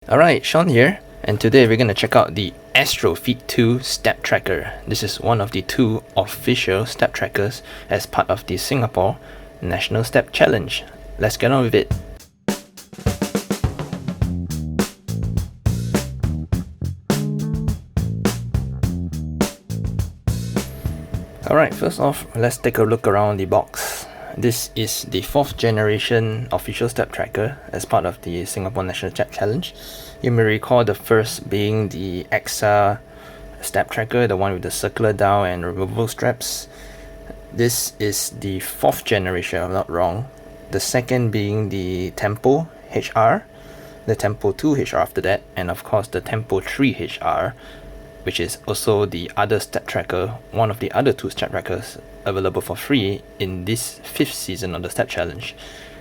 Alright, Sean here, and today we're going to check out the Axtro Fit 2 step tracker. This is one of the 2 official step trackers as part of the Singapore National Step Challenge. Let's get on with it. Alright, first off, let's take a look around the box. This is the 4th generation official step tracker as part of the Singapore National Step Challenge. You may recall the first being the Axtro step tracker, the one with the circular dial and removable straps. This is the 4th generation, if I'm not wrong. The second being the Tempo HR, the Tempo 2 HR after that, and of course the Tempo 3 HR, which is also the other step tracker, one of the other 2 step trackers available for free in this 5th season of the step challenge.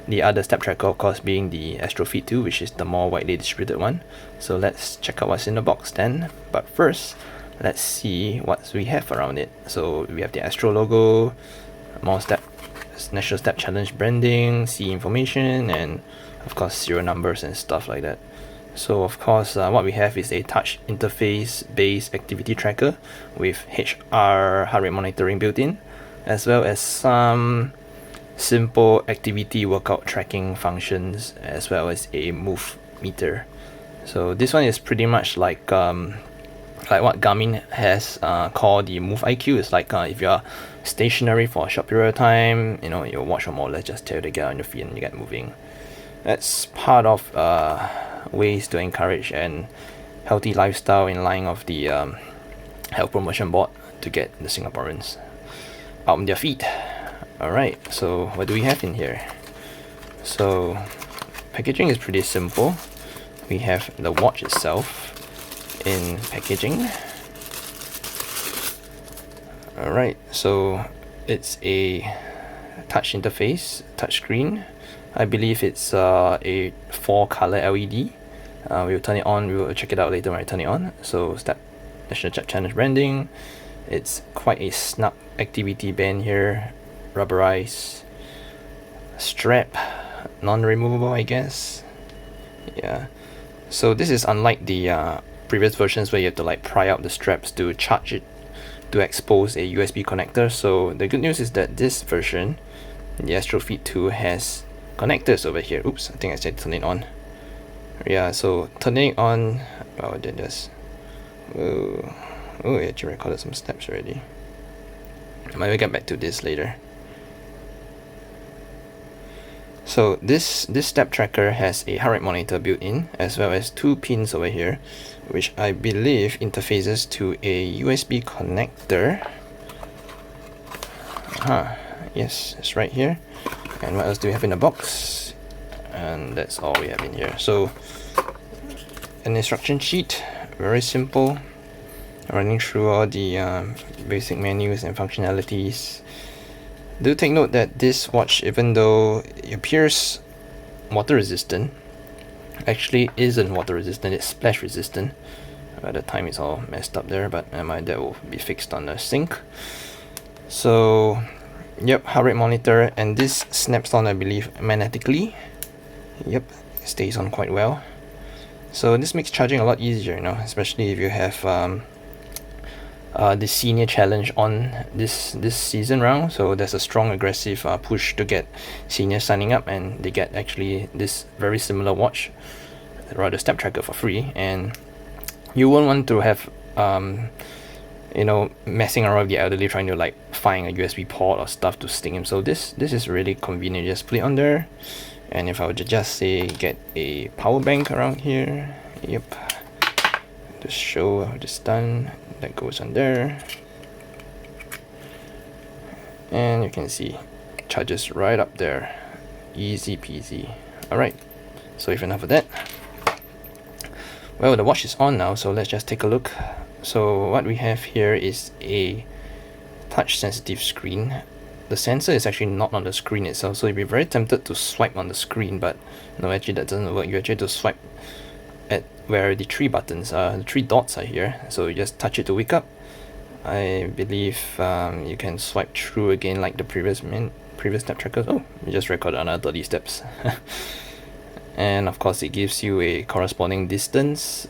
The other step tracker, of course, being the Axtro Fit 2, which is the more widely distributed one. So let's check out what's in the box then. But first, let's see what we have around it. So we have the Axtro logo, more step, National Step Challenge branding, CE information, and of course serial numbers and stuff like that. So of course, what we have is a touch interface based activity tracker with HR heart rate monitoring built in, as well as some simple activity workout tracking functions, as well as a move meter. So this one is pretty much like what Garmin has called the Move IQ. It's like if you're stationary for a short period of time, your watch will more or less just tell you to get on your feet and you get moving. That's part of ways to encourage an healthy lifestyle in line of the Health Promotion Board to get the Singaporeans out on their feet. Alright, so what do we have in here? So packaging is pretty simple. We have the watch itself in packaging. Alright, so it's a touch interface, touch screen. I believe it's a 4-color LED. We'll turn it on, we will check it out later when I turn it on. So National Step Challenge branding. It's quite a snug activity band here, rubberized strap, non-removable I guess. Yeah, so this is unlike the previous versions where you have to like pry out the straps to charge it to expose a USB connector. So the good news is that this version, the Axtro Fit 2, has connectors over here. Oops, I think I said turn it on. Yeah, so turning it on, oh, it did this. Oh, it actually recorded some steps already. I might get back to this later. So this step tracker has a heart rate monitor built in, as well as 2 pins over here, which I believe interfaces to a USB connector. Yes, it's right here. And what else do we have in the box? And that's all we have in here. So an instruction sheet, very simple, running through all the basic menus and functionalities. Do take note that this watch, even though it appears water resistant, actually isn't water resistant, it's splash resistant. The time is all messed up there, but that will be fixed on the sink. So yep, heart rate monitor, and this snaps on, I believe, magnetically. Yep, stays on quite well. So this makes charging a lot easier, especially if you have the senior challenge on this season round. So there's a strong aggressive push to get seniors signing up, and they get actually this very similar watch, rather step tracker, for free. And you won't want to have messing around with the elderly trying to like find a USB port or stuff to stick him. So this is really convenient. Just put it on there, and if I would just say get a power bank around here, yep, to show how it's done, that goes on there, and you can see charges right up there, easy peasy. Alright, so if enough of that, well, the watch is on now, so let's just take a look. So what we have here is a touch sensitive screen. The sensor is actually not on the screen itself, so you'd be very tempted to swipe on the screen, but no, actually that doesn't work. You actually have to swipe at where the 3 buttons are, the 3 dots are here. So you just touch it to wake up. I believe you can swipe through again like the previous step trackers. Oh, we just recorded another 30 steps. and of course it gives you a corresponding distance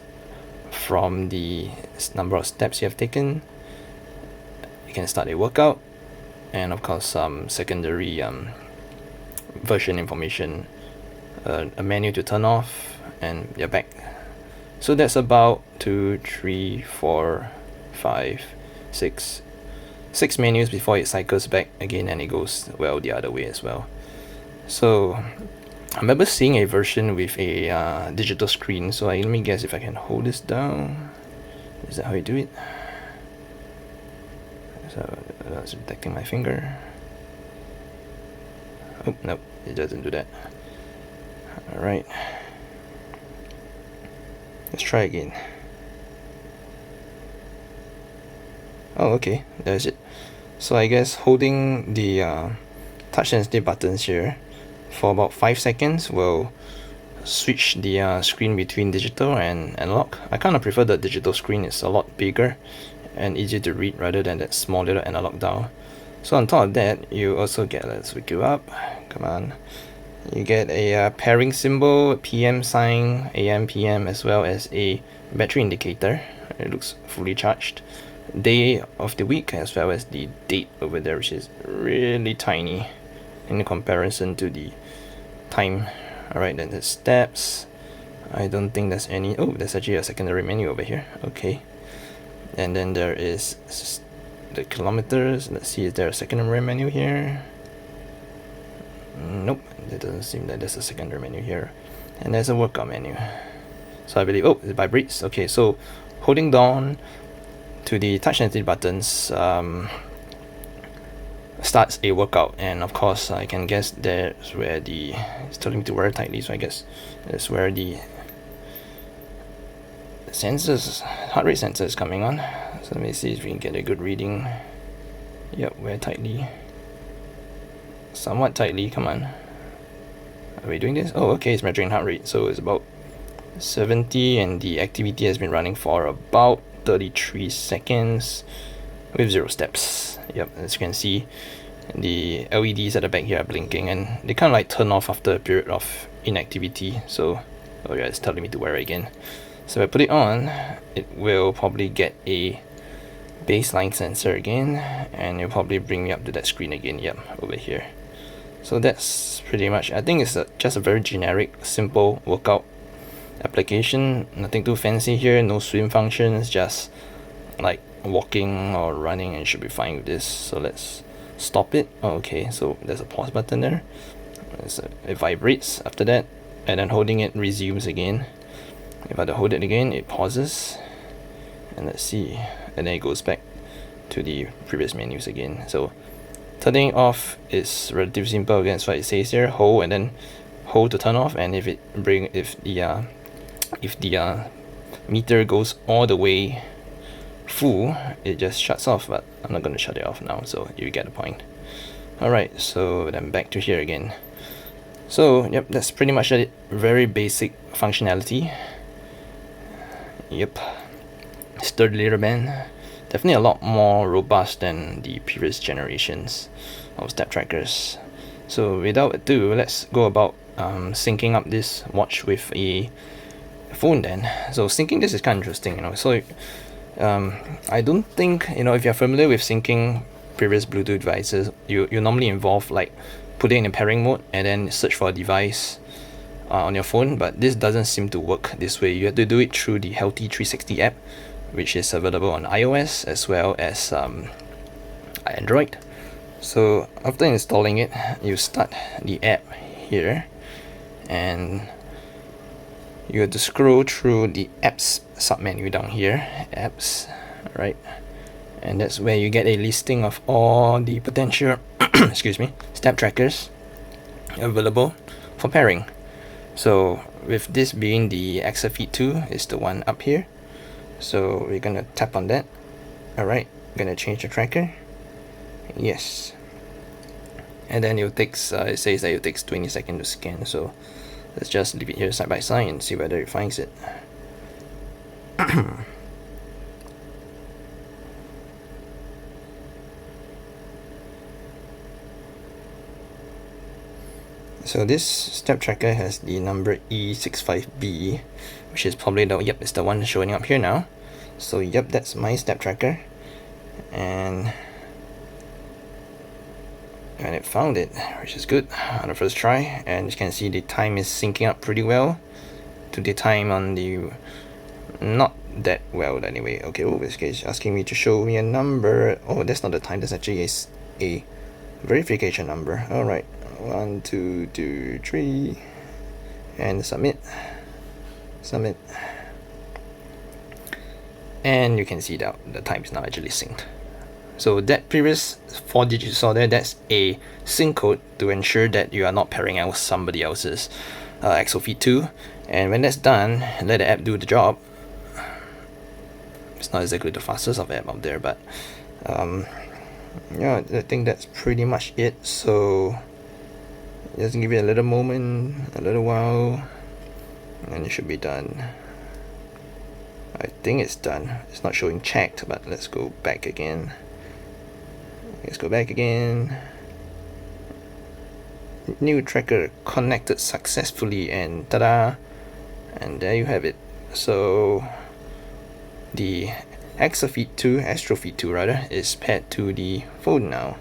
from the number of steps you have taken. You can start a workout, and of course some secondary version information, a menu to turn off, and you're back. So that's about 2, 3, 4, 5, 6 menus before it cycles back again, and it goes well the other way as well. So I remember seeing a version with a digital screen, so let me guess if I can hold this down. Is that how you do it? So that's detecting my finger. Oh, no, it doesn't do that. Alright. Let's try again. Oh, okay, there's it. So I guess holding the touch sensitive buttons here for about 5 seconds will switch the screen between digital and analog. I kind of prefer the digital screen. It's a lot bigger and easier to read rather than that small little analog dial. So on top of that, you also get, let's wake you up, come on, you get a pairing symbol, PM sign, AM, PM, as well as a battery indicator. It looks fully charged, day of the week, as well as the date over there, which is really tiny in comparison to the time. Alright, then the steps, I don't think there's any. Oh, there's actually a secondary menu over here. Okay, and then there is the kilometers. Let's see, is there a secondary menu here? Nope, it doesn't seem that there's a secondary menu here. And there's a workout menu. So I believe, oh, it vibrates. Okay, so holding down to the touch sensitive buttons starts a workout, and of course I can guess that's where it's telling me to wear tightly, so I guess that's where the sensors, heart rate sensor is coming on. So let me see if we can get a good reading. Yep, wear tightly, somewhat tightly, come on. Are we doing this? Oh, okay, it's measuring heart rate, so it's about 70, and the activity has been running for about 33 seconds with 0 steps. Yep, as you can see, the LEDs at the back here are blinking, and they kind of like turn off after a period of inactivity. So, oh yeah, it's telling me to wear it again. So if I put it on, it will probably get a baseline sensor again, and it'll probably bring me up to that screen again. Yep, over here. So that's pretty much, I think it's just a very generic, simple workout application. Nothing too fancy here, no swim functions, just like walking or running, and should be fine with this. So let's stop it. Oh, okay, so there's a pause button there. It vibrates after that, and then holding it resumes again. If I hold it again, it pauses, and let's see, and then it goes back to the previous menus again. So turning off is relatively simple. Again, that's what it says here: hold and then hold to turn off. And if the meter goes all the way full, it just shuts off. But I'm not going to shut it off now, so you get the point. Alright, so then back to here again. So yep, that's pretty much it. Very basic functionality. Yep, sturdy little band. Definitely a lot more robust than the previous generations of step trackers. So without ado, let's go about syncing up this watch with a phone then. So syncing this is kind of interesting, you know. So I don't think, you know, if you're familiar with syncing previous Bluetooth devices, you normally involve like putting in a pairing mode and then search for a device on your phone, but this doesn't seem to work this way. You have to do it through the Healthy 360 app, which is available on iOS as well as Android. So after installing it, you start the app here, and you have to scroll through the apps submenu down here, apps, right? And that's where you get a listing of all the potential excuse me, step trackers available for pairing. So with this being the Axtro Fit 2 is the one up here. So we're gonna tap on that. Alright, gonna change the tracker. Yes. And then it takes it says that it takes 20 seconds to scan, so let's just leave it here side by side and see whether it finds it. So this step tracker has the number E65B, which is probably the, yep, it's the one showing up here now. So yep, that's my step tracker, and it found it, which is good on the first try. And you can see the time is syncing up pretty well to the time on the, not that well anyway. Okay, oh, this case asking me to show me a number. Oh, that's not the time, that's actually a verification number. All right, 1 2 2 3, and submit. And you can see that the time is now actually synced. So that previous 4 digits you saw there, that's a sync code to ensure that you are not pairing out with somebody else's Axtro Fit 2. And when that's done, let the app do the job. It's not exactly the fastest of app out there, but yeah, I think that's pretty much it. So just give it a little moment, a little while, and it should be done. I think it's done. It's not showing checked, but let's go back again. New tracker connected successfully, and ta-da! And there you have it. So the Axtro Fit 2 rather, is paired to the phone now.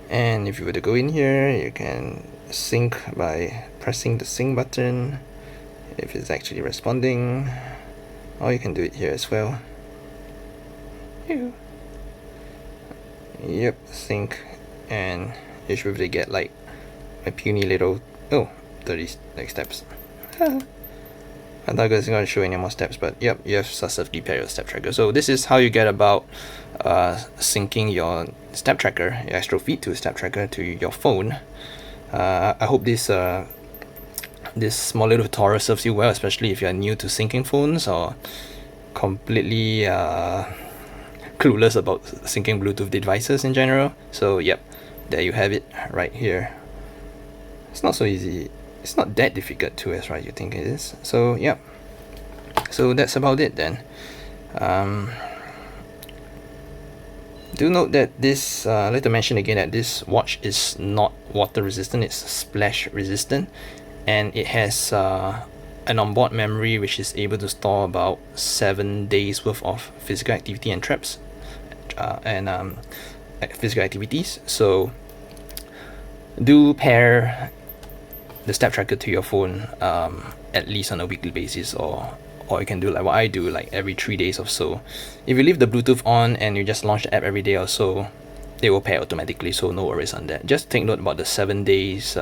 And if you were to go in here, you can sync by pressing the sync button if it's actually responding, or you can do it here as well. Yep, sync, and you should really get like a puny little 30 like steps. I'm not going to show any more steps, but yep, you have successfully paired your step tracker. So this is how you get about syncing your step tracker, your Axtro Fit 2 step tracker, to your phone. I hope this small little tutorial serves you well, especially if you are new to syncing phones or completely clueless about syncing Bluetooth devices in general. So yep, there you have it right here. It's not so easy. It's not that difficult too, as right you think it is. So yep. So that's about it then. Do note that this, I'd like to mention again that this watch is not water resistant, it's splash resistant, and it has an onboard memory which is able to store about 7 days worth of physical activity and traps and physical activities. So do pair the step tracker to your phone at least on a weekly basis, or you can do like what I do, like every 3 days or so. If you leave the Bluetooth on and you just launch the app every day or so, it will pair automatically, so no worries on that. Just take note about the 7 days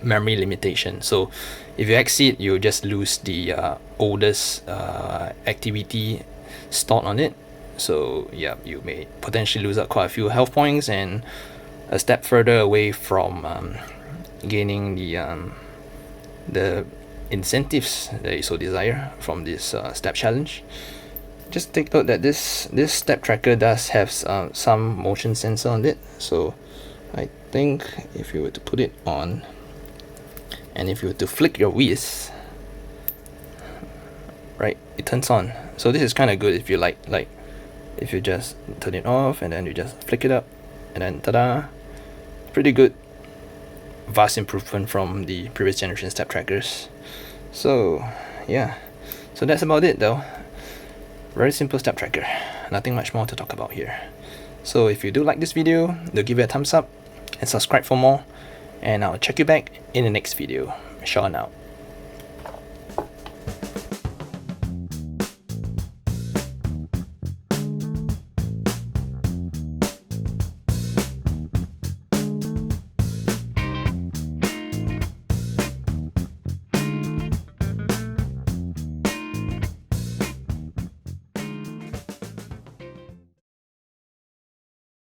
memory limitation. So if you exceed, you just lose the oldest activity stored on it. So yeah, you may potentially lose out quite a few health points and a step further away from gaining the incentives that you so desire from this step challenge. Just take note that this step tracker does have some motion sensor on it. So I think if you were to put it on, and if you were to flick your wrist, right, it turns on. So this is kind of good if you like if you just turn it off and then you just flick it up, and then ta-da! Pretty good. Vast improvement from the previous generation step trackers. So yeah, so that's about it though. Very simple step tracker, nothing much more to talk about here. So if you do like this video, do give it a thumbs up and subscribe for more, and I'll check you back in the next video. Sean out.